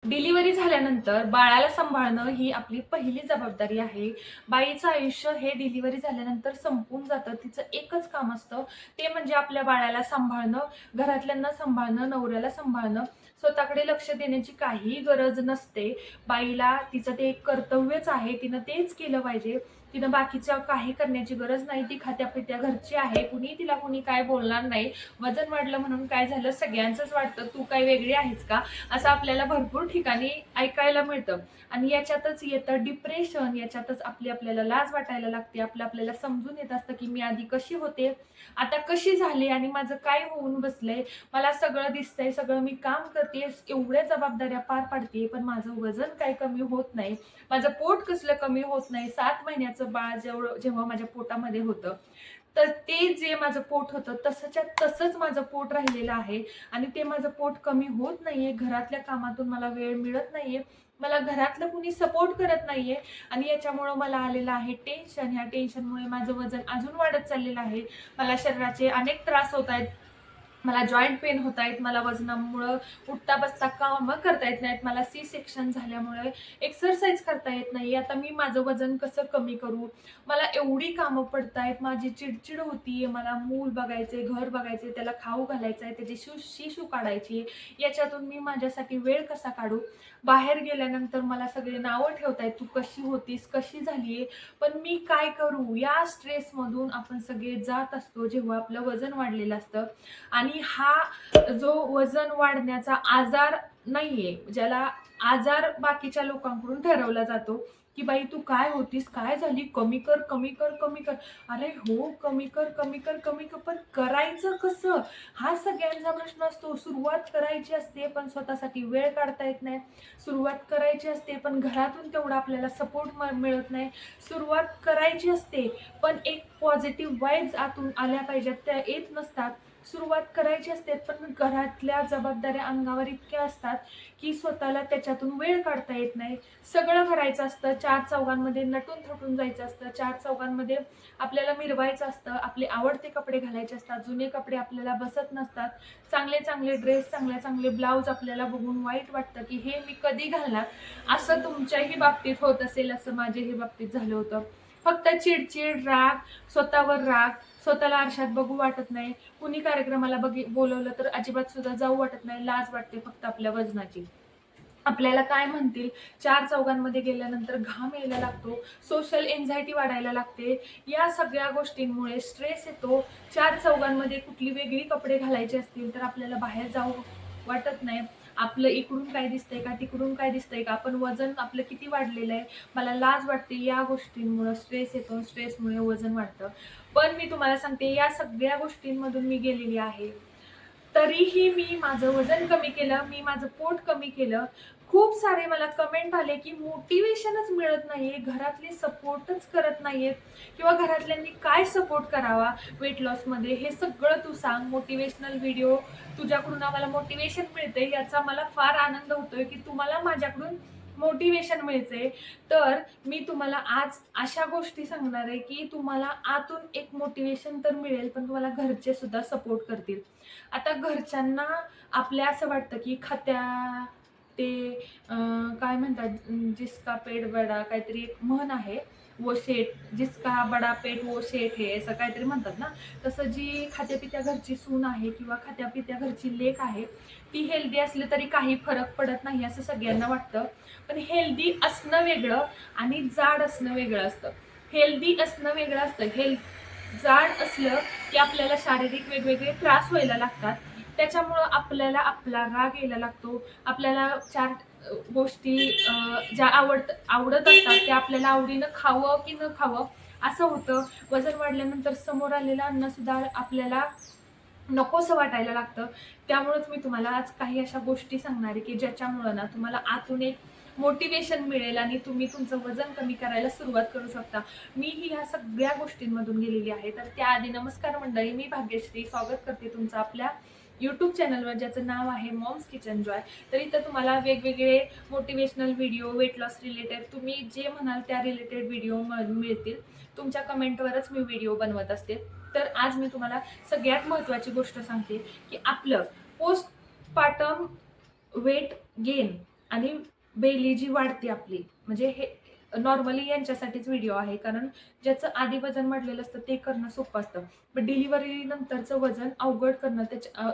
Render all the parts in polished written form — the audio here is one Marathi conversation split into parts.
डिलिव्हरी झाल्यानंतर बाळाला सांभाळणं ही आपली पहिली जबाबदारी आहे. बाईचं आयुष्य हे डिलिव्हरी झाल्यानंतर संपून जातं. तिचं एकच काम असतं, ते म्हणजे आपल्या बाळाला सांभाळणं, घरातल्यांना सांभाळणं, नवऱ्याला सांभाळणं. स्वतःकडे लक्ष देण्याची काहीही गरज नसते. बाईला तिचं ते एक कर्तव्यच आहे. तिनं तेच केलं पाहिजे. तिनं बाकीचं काही करण्याची गरज नाही. ती खात्यापित्या घरची आहे. कुणी काय बोलणार नाही. वजन वाढलं म्हणून काय झालं, सगळ्यांचंच वाटतं तू काय वेगळी आहेस का, असं आपल्याला भरपूर ठिकाणी ऐकायला मिळतं. आणि याच्यातच येतं डिप्रेशन, याच्यातच आपल्याला लाज वाटायला लागते. आपल्याला समजून येत असतं की मी आधी कशी होते, आता कशी झाले आणि माझं काय होऊन बसलंय. मला सगळं दिसतंय, सगळं मी काम करते, एवढ्या जबाबदाऱ्या पार पाडते, पण माझं वजन काय कमी होत नाही, माझं पोट कसलं कमी होत नाही. 7 महिन्याचं बाळ जेव्हा माझ्या पोटामध्ये होतं, तर ते जे माझं पोट होतं तसंच्या तसंच माझं पोट राहिलेलं आहे. आणि ते माझं पोट कमी होत नाहीये. घरातल्या कामातून मला वेळ मिळत नाहीये. मला घरातलं कुणी सपोर्ट करत नाहीये. आणि याच्यामुळं मला आलेलं आहे टेन्शन. ह्या टेन्शनमुळे माझं वजन अजून वाढत चाललेलं आहे. मला शरीराचे अनेक त्रास होत आहेत. मला जॉईंट पेन होत आहेत. मला वजनामुळं उठता बसता कामं करता येत नाहीत. मला सी सेक्शन झाल्यामुळे एक्सरसाइज करता येत नाही. आता मी माझं वजन कसं कमी करू? मला एवढी कामं पडतायत. माझी चिडचिड होतीये. मला मूल बघायचंय, घर बघायचंय, त्याला खाऊ घालायचंय, त्याची शिशू काढायची. याच्यातून मी माझ्यासाठी वेळ कसा काढू? बाहेर गेल्यानंतर मला सगळे नावं ठेवतायत, तू कशी होतीस, कशी झालीये? पण मी काय करू? या स्ट्रेसमधून आपण सगळे जात असतो जेव्हा आपलं वजन वाढलेलं असतं. आणि हा जो वजन वाढण्याचा आजार नाहीये, ज्याला आजार बाकीच्या लोकांकडून ठरवला जातो की बाई तू काय होतीस, काय झाली, कमी कर, कमी कर, कमी कर. अरे हो, कमी कर, कमी कर, कमी कर, पण करायचं कसं, हा सगळ्यांचा प्रश्न असतो. सुरुवात करायची असते पण स्वतःसाठी वेळ काढता येत नाही. सुरुवात करायची असते पण घरातून तेवढा आपल्याला सपोर्ट मिळत नाही. सुरुवात करायची असते पण एक पॉझिटिव्ह वाईब्स आतून आल्या पाहिजेत, त्या येत नसतात. सुरुवात करायची असते पण घरातल्या जबाबदाऱ्या अंगावर इतक्या असतात की स्वतःला त्याच्यातून वेळ काढता येत नाही. सगळं करायचं असतं, चार चौघांमध्ये नटून थटून जायचं असतं, चार चौघांमध्ये आपल्याला मिरवायचं असतं, आपले आवडते कपडे घालायचे असतात, जुने कपडे आपल्याला बसत नसतात, चांगले चांगले ड्रेस, चांगले चांगले ब्लाऊज आपल्याला बघून वाईट वाटतं की हे मी कधी घालणार. असं तुमच्याही बाबतीत होत असेल, असं माझ्याही बाबतीत झालं होतं. फक्त चिडचिड, राग, स्वतःवर राग, स्वतःला आरशात बघू वाटत नाही. कुणी कार्यक्रमाला बोलवलं तर अजिबात सुद्धा जाऊ वाटत नाही. लाज वाटते फक्त आपल्या वजनाची. आपल्याला काय म्हणतील, चार चौघांमध्ये गेल्यानंतर घाम यायला लागतो, सोशल एन्झायटी वाढायला लागते. या सगळ्या गोष्टींमुळे स्ट्रेस येतो. चार चौघांमध्ये कुठली वेगळी कपडे घालायचे असतील तर आपल्याला बाहेर जाऊ वाटत नाही. आपलं इकडून काय दिसतंय का, तिकडून काय दिसतंय का, आपण वजन आपलं किती वाढलेलं आहे, मला लाज वाटते. या गोष्टींमुळे स्ट्रेस येतो, स्ट्रेसमुळे वजन वाढतं. पण मी तुम्हाला सांगते, या सगळ्या गोष्टींमधून मी गेलेली आहे. तरीही मी माझं वजन कमी केलं, मी माझं पोट कमी केलं. खूप सारे मला कमेंट आले की मोटिवेशनच मिळत नाहीये, घरातले सपोर्टच करत नाहीयेत किंवा घरातल्यांनी काय सपोर्ट करावा वेट लॉसमध्ये, हे सगळं तू सांग. मोटिवेशनल व्हिडिओ तुझ्याकडून आम्हाला मोटिवेशन मिळते, याचा मला फार आनंद होतोय की तुम्हाला माझ्याकडून मोटिवेशन मिळते. तर मी तुम्हाला आज अशा गोष्टी सांगणार आहे की तुम्हाला आतून एक मोटिवेशन तर मिळेल, पण तुम्हाला घरचे सुद्धा सपोर्ट करतील. आता घरच्यांना आपल्या असं वाटतं की खात्या ते काय म्हणतात, जिसका पेट बडा, काहीतरी एक म्हण आहे, वो शेठ, जिसका बडा पेट वो शेठ हे, असं काहीतरी म्हणतात ना. तसं जी खात्यापित्या घरची सून आहे किंवा खात्यापित्या घरची लेक आहे, ती हेल्दी असली तरी काही फरक पडत नाही असं सगळ्यांना वाटतं. पण हेल्दी असणं वेगळं आणि जाड असणं वेगळं असतं. हेल्दी असणं वेगळं असतं. जाड असलं की आपल्याला शारीरिक वेगवेगळे त्रास व्हायला लागतात. त्याच्यामुळं आपल्याला आपला राग यायला लागतो. आपल्याला चार गोष्टी ज्या आवडत असतात त्या आपल्याला आवडीनं खावं की न खावं असं होतं. वजन वाढल्यानंतर समोर आलेलं अन्न सुद्धा आपल्याला नकोसं वाटायला लागतं. त्यामुळेच मी तुम्हाला आज काही अशा गोष्टी सांगणार आहे की ज्याच्यामुळं ना तुम्हाला आतून एक मोटिवेशन मिळेल आणि तुम्ही तुमचं वजन कमी करायला सुरुवात करू शकता. मीही ह्या सगळ्या गोष्टींमधून गेलेली आहे. तर त्याआधी नमस्कार मंडळी, मी भाग्यश्री स्वागत करते तुमचं आपल्या यूट्यूब चॅनलवर, ज्याचं नाव आहे मॉम्स किचन जॉय. तर इथं तुम्हाला वेगवेगळे motivational video, weight loss related, तुम्ही जे म्हणाल त्या रिलेटेड व्हिडिओ मिळतील. तुमच्या कमेंटवरच मी व्हिडिओ बनवत असते. तर आज मी तुम्हाला सगळ्यात महत्त्वाची गोष्ट सांगते की आपलं पोस्टपार्टम वेट गेन आणि बेली जी वाढते आपली, म्हणजे हे नॉर्मली यांच्यासाठीच व्हिडिओ आहे, कारण ज्याचं आधी वजन वाढलेलं असतं ते करणं सोपं असतं. पण डिलिव्हरी नंतरचं वजन अवघड करणं,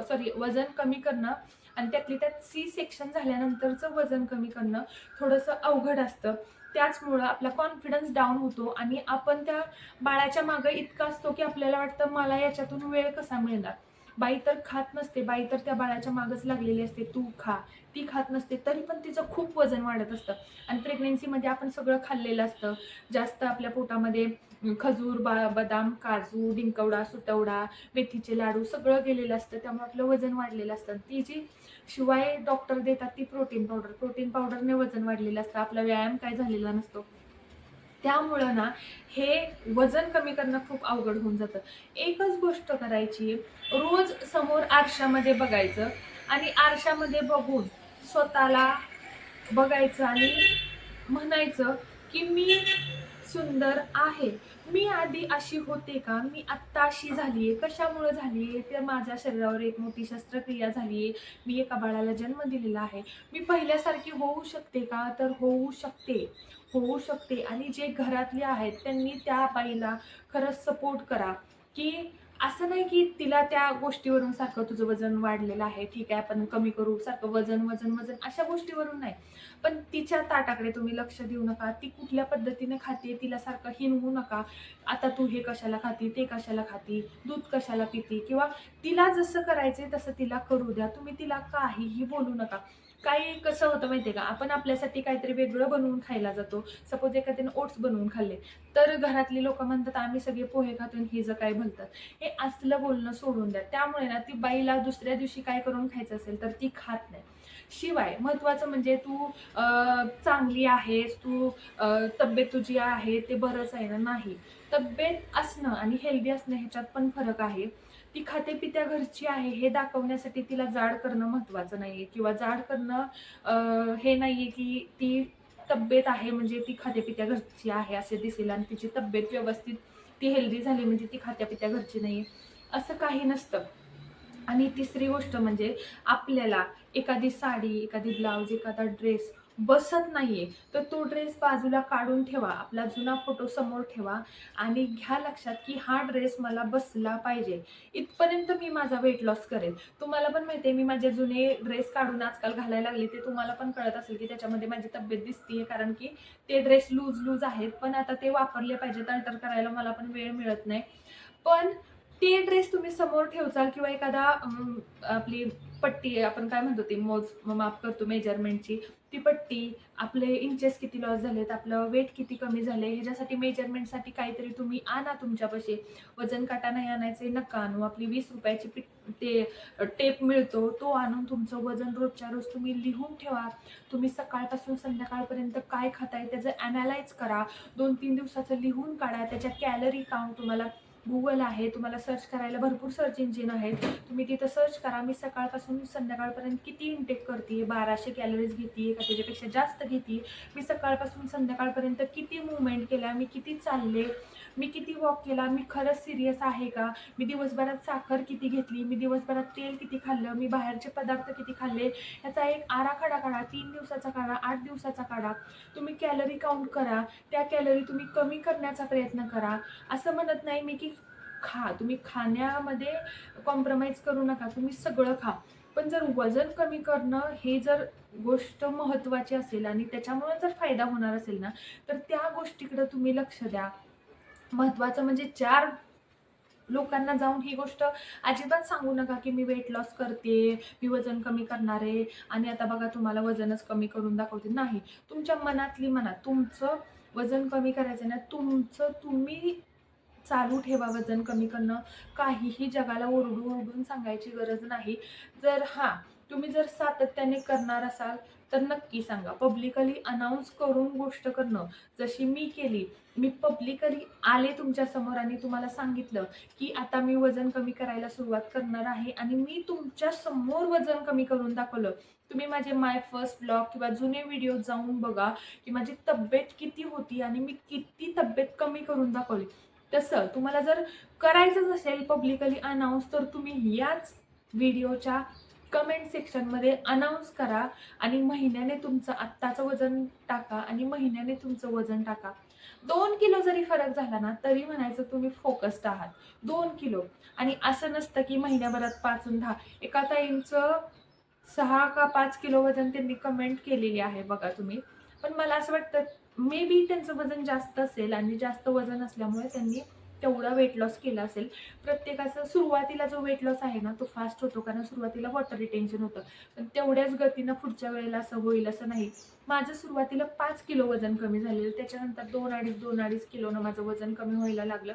सॉरी, वजन कमी करणं आणि त्यातली त्यात सी सेक्शन झाल्यानंतरचं वजन कमी करणं थोडंसं अवघड असतं. त्याचमुळं आपला कॉन्फिडन्स डाऊन होतो आणि आपण त्या बाळाच्या मागे इतका असतो की आपल्याला वाटतं मला याच्यातून वेळ कसा मिळणार. बाई तर खात नसते, बाई तर त्या बाळाच्या मागच लागलेली असते, तू खा. ती खात नसते तरी पण तिचं खूप वजन वाढत असतं. आणि प्रेग्नेन्सीमध्ये आपण सगळं खाल्लेलं असतं. जास्त आपल्या पोटामध्ये खजूर, बदाम, काजू, डिंकवडा, सुटवडा, मेथीचे लाडू सगळं गेलेलं असतं. त्यामुळे आपलं वजन वाढलेलं असतं. ती जी शिवाय डॉक्टर देतात ती प्रोटीन पावडरने वजन वाढलेलं असतं. आपला व्यायाम काय झालेला नसतो. त्यामुळं ना हे वजन कमी करणं खूप अवघड होऊन जातं. एकच गोष्ट करायची, रोज समोर आरशामध्ये बघायचं आणि आरशामध्ये बघून स्वतःला बघायचं आणि म्हणायचं की मी सुंदर आहे. मी आधी अशी होते का? मी आत्ता अशी झालीये. कशामुळे झालीये? तर माझ्या शरीरावर एक मोठी शस्त्रक्रिया झालीये. मी एका बाळाला जन्म दिलेला आहे. मी पहिल्यासारखी होऊ शकते का? तर होऊ शकते. होऊ शकते. आणि जे घरातले आहेत त्यांनी त्या बाईला खरंच सपोर्ट करा, की असं नाही की तिला त्या गोष्टीवरून सारखं तुझं वजन वाढलेलं आहे, ठीक आहे आपण कमी करू, सारखं वजन वजन वजन अशा गोष्टीवरून नाही. पण तिच्या ताटाकडे तुम्ही लक्ष देऊ नका. ती कुठल्या पद्धतीने खाते तिला सारखं हिणवू नका. आता तू हे कशाला खाती, ते कशाला खाती, दूध कशाला पिती, किंवा तिला जसं करायचंय तसं तिला करू द्या. तुम्ही तिला काहीही बोलू नका. काही कसं होतं माहितीये का, आपण आपल्यासाठी काहीतरी वेगळं बनवून खायला जातो. सपोज एखाद्याने ओट्स बनवून खाल्ले तर घरातली लोक म्हणतात आम्ही सगळे पोहे खातो आणि हे जर काय म्हणतात. हे असलं बोलणं सोडून द्या. त्यामुळे ना ती बाईला दुसऱ्या दिवशी काय करून खायचं असेल तर ती खात नाही. शिवाय महत्वाचं म्हणजे तू चांगली आहेस, तू तब्येत तुझी आहे ते बरंच आहे ना, नाही. तब्येत असणं आणि हेल्दी असणं ह्याच्यात पण फरक आहे. ती खाते पित्या घरची आहे हे दाखवण्यासाठी तिला जाड करणं महत्वाचं नाहीये, किंवा जाड करणं हे नाहीये की ती तब्येत आहे म्हणजे ती खाते पित्या घरची आहे असे दिसेल, आणि तिची तब्येत व्यवस्थित ती हेल्दी झाली म्हणजे ती खात्या पित्या घरची नाहीये, असं काही नसतं. आणि तिसरी गोष्ट म्हणजे आपल्याला एखादी साडी, एखादी ब्लाउज, एखादा ड्रेस बसत नाहीये तर तो ड्रेस बाजूला काढून ठेवा. आपला जुना फोटो समोर ठेवा आणि घ्या लक्षात की हा ड्रेस मला बसला पाहिजे. इथपर्यंत मी माझा वेट लॉस करेल. तुम्हाला पण माहितीये मी माझे जुने ड्रेस काढून आजकाल घालायला लागले. ते तुम्हाला पण कळत असेल की त्याच्यामध्ये माझी तब्येत दिसतीये, कारण की ते ड्रेस लूज लूज आहेत. पण आता ते वापरले पाहिजेत, अल्टर करायला मला पण वेळ मिळत नाही. पण ते ड्रेस तुम्ही समोर ठेवचाल, किंवा एखादा आपली पट्टी आपण काय म्हणतो ती माप करतो मेजरमेंटची, ती पट्टी, आपले इंचेस किती लॉस झालेत, आपलं वेट किती कमी झाले, ह्याच्यासाठी मेजरमेंटसाठी काहीतरी तुम्ही आणा तुमच्यापाशी. वजन काटा नाही आणायचे, नका आणू. आपली 20 रुपयाची ते टेप मिळतो तो आणून तुमचं वजन रोजच्या रोज तुम्ही लिहून ठेवा. तुम्ही सकाळपासून संध्याकाळपर्यंत काय खाताय त्याचं अनालाइज करा. 2-3 दिवसाचं लिहून काढा. त्याच्या कॅलरी काउंट, तुम्हाला गुगल आहे, तुम्हाला सर्च करायला भरपूर सर्च इंजिन आहेत, तुम्ही तिथं सर्च करा. मी सकाळपासून संध्याकाळपर्यंत किती इनटेक करते, 1200 कॅलरीज घेते का त्याच्यापेक्षा जास्त घेते, मी सकाळपासून संध्याकाळपर्यंत किती मुवमेंट केल्या, मी किती चालले, मी किती वॉक केला, मी खरंच सिरियस आहे का, मी दिवसभरात साखर किती घेतली, मी दिवसभरात तेल किती खाल्लं, मी बाहेरचे पदार्थ किती खाल्ले, ह्याचा एक आराखडा काढा. 3 दिवसाचा काढा, 8 दिवसाचा काढा. तुम्ही कॅलरी काउंट करा. त्या कॅलरी तुम्ही कमी करण्याचा प्रयत्न करा. असं म्हणत नाही मी की खा, तुम्ही खाण्यामध्ये कॉम्प्रोमाइज करू नका, तुम्ही सगळं खा. पण जर वजन कमी करणं हे जर गोष्ट महत्वाची असेल आणि त्याच्यामुळे जर फायदा होणार असेल ना, तर त्या गोष्टीकडे तुम्ही लक्ष द्या. महत्वाचं म्हणजे 4 लोकांना जाऊन ही गोष्ट अजिबात सांगू नका की मी वेट लॉस करते, मी वजन कमी करणार आहे आणि आता बघा तुम्हाला वजनच कमी करून दाखवते. नाही, तुमच्या मनातली मनात तुमचं वजन कमी करायचं ना, तुमचं तुम्ही चालू ठेवा वजन कमी करणं. काहीही जगाला ओरडून सांगायची गरज नाही. जर तुम्ही जर सातत्याने करणार असाल तर नक्की सांगा. पब्लिकली अनाऊन्स करून गोष्ट करणं, जशी मी केली. मी पब्लिकली आले तुमच्या समोर आणि तुम्हाला सांगितलं की आता मी वजन कमी करायला सुरुवात करणार आहे आणि मी तुमच्या समोर वजन कमी करून दाखवलं. तुम्ही माझे माय फर्स्ट ब्लॉग किंवा जुने व्हिडिओ जाऊन बघा की माझी तब्येत किती होती आणि मी किती तब्येत कमी करून दाखवली. तसं तुम्हाला जर करायचंच असेल पब्लिकली अनाऊन्स तर तुम्ही याच व्हिडिओच्या कमेंट सेक्शनमध्ये अनाऊन्स करा आणि महिन्याने तुमचं आत्ताचं वजन टाका आणि महिन्याने तुमचं वजन टाका. 2 किलो जरी फरक झाला ना तरी म्हणायचं तुम्ही फोकस्ड आहात. 2 किलो. आणि असं नसतं की महिन्याभरात 5 आणि 10. एका ताईंचं 6 का 5 किलो वजन त्यांनी कमेंट केलेली आहे बघा तुम्ही. पण मला असं वाटतं मे बी त्यांचं वजन जास्त असेल आणि जास्त वजन असल्यामुळे त्यांनी तेवढा वेट लॉस केला असेल. प्रत्येकाचं सुरुवातीला जो वेट लॉस आहे ना तो फास्ट होतो, कारण सुरुवातीला वॉटर रिटेन्शन होतं. पण तेवढ्याच गतीनं पुढच्या वेळेला असं होईल असं नाही. माझं सुरुवातीला 5 किलो वजन कमी झालेलं, त्याच्यानंतर 2-2.5 किलोनं माझं वजन कमी व्हायला लागलं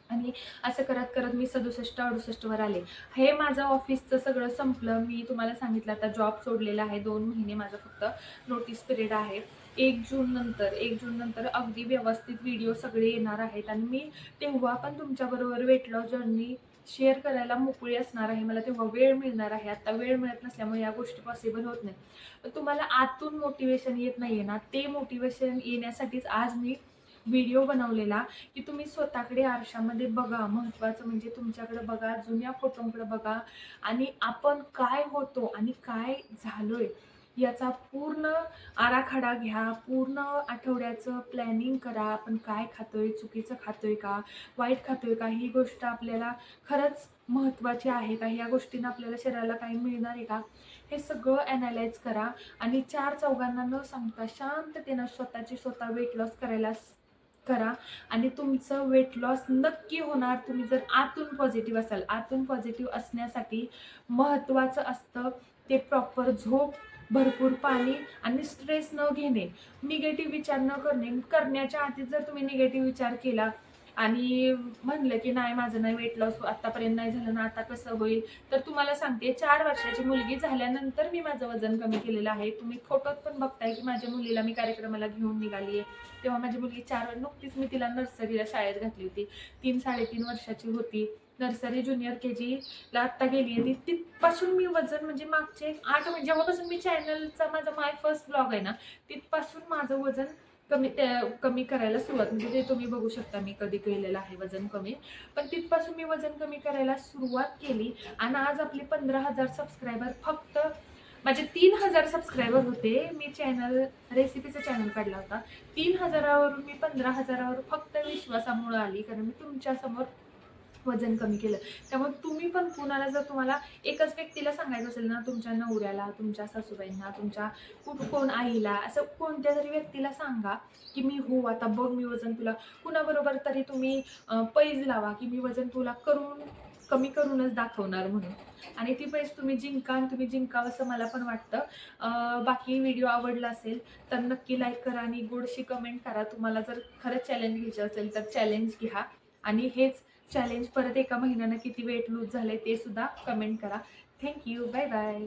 आणि असं करत करत मी 67-68 वर आले. हे माझं ऑफिसचं सगळं संपलं. मी तुम्हाला सांगितलं आता जॉब सोडलेला आहे. 2 महिने माझं फक्त नोटीस पिरियड आहे. 1 जून नंतर अगदी व्यवस्थित व्हिडिओ सगळे येणार आहेत आणि मी तेव्हा पण तुमच्याबरोबर वेट लॉस जर्नी शेअर करायला मोकळी असणार आहे. मला तेव्हा वेळ मिळणार आहे. आता वेळ मिळत नसल्यामुळे या गोष्टी पॉसिबल होत नाही. पण तुम्हाला आतून मोटिवेशन येत नाहीये ना, ते मोटिवेशन येण्यासाठीच आज मी व्हिडिओ बनवलेला की तुम्ही स्वतःकडे आरशामध्ये बघा. महत्त्वाचं म्हणजे तुमच्याकडे बघा, जुन्या फोटोंकडे बघा आणि आपण काय होतो आणि काय झालोय याचा पूर्ण आराखडा घ्या. पूर्ण आठवड्याचं प्लॅनिंग करा. आपण काय खातोय, चुकीचं खातोय का, वाईट खातोय का, ही गोष्ट आपल्याला खरंच महत्त्वाची आहे का, ह्या गोष्टीनं आपल्याला शरीराला काही मिळणार आहे का, हे सगळं ॲनालाइज करा आणि 4 चौघांना न सांगता शांततेनं स्वतःची स्वतः वेट लॉस करायला करा आणि तुमचं वेट लॉस नक्की होणार. तुम्ही जर आतून पॉझिटिव्ह असाल. आतून पॉझिटिव्ह असण्यासाठी महत्त्वाचं असतं ते प्रॉपर झोप, भरपूर पाणी आणि स्ट्रेस न घेणे, निगेटिव्ह विचार न करणे. करण्याच्या आधीच जर तुम्ही निगेटिव्ह विचार केला आणि म्हणलं की नाही माझं नाही वेट लॉस आतापर्यंत नाही झालं ना, आता कसं होईल, तर तुम्हाला सांगते 4 वर्षाची मुलगी झाल्यानंतर मी माझं वजन कमी केलेलं आहे. तुम्ही फोटोत पण बघताय की माझ्या मुलीला मी कार्यक्रमाला घेऊन निघाली आहे. तेव्हा माझी मुलगी 4 नुकतीच मी तिला नर्सरीला शाळेत घातली होती. 3-3.5 वर्षाची होती. नर्सरी ज्युनियर KGला आत्ता गेली आहे. तिथपासून मी वजन म्हणजे मागचे 8 महिने जेव्हापासून मी चॅनलचा माझा माय फर्स्ट ब्लॉग आहे ना, तिथपासून माझं वजन कमी करायला सुरुवात, म्हणजे ते तुम्ही बघू शकता मी कधी केलेलं आहे वजन कमी. पण तिथपासून मी वजन कमी करायला सुरुवात केली आणि आज आपले 15,000 सबस्क्रायबर. फक्त माझे 3,000 सबस्क्रायबर होते. मी रेसिपीचा चॅनल काढला होता. 3,000वरून मी 15,000वर फक्त विश्वासामुळे आली, कारण मी तुमच्यासमोर वजन कमी केलं. त्यामुळे तुम्ही पण कुणाला जर तुम्हाला एकच व्यक्तीला सांगायचं असेल ना, तुमच्या नवऱ्याला, तुमच्या सासूबाईंना, तुमच्या कोण आईला, असं कोणत्या तरी व्यक्तीला सांगा की मी हो आता बघ मी वजन तुला, कुणाबरोबर तरी तुम्ही पैज लावा की मी वजन तुला कमी करूनच दाखवणार म्हणून. आणि ती पैज तुम्ही जिंकावं असं मला पण वाटतं. बाकी व्हिडिओ आवडला असेल तर नक्की लाईक करा आणि गोडशी कमेंट करा. तुम्हाला जर खरंच चॅलेंज घ्यायचं असेल तर चॅलेंज घ्या आणि हेच चॅलेंज परत एका महिन्यानं किती वेट लूज झालंय ते सुद्धा कमेंट करा. थँक्यू. Bye bye.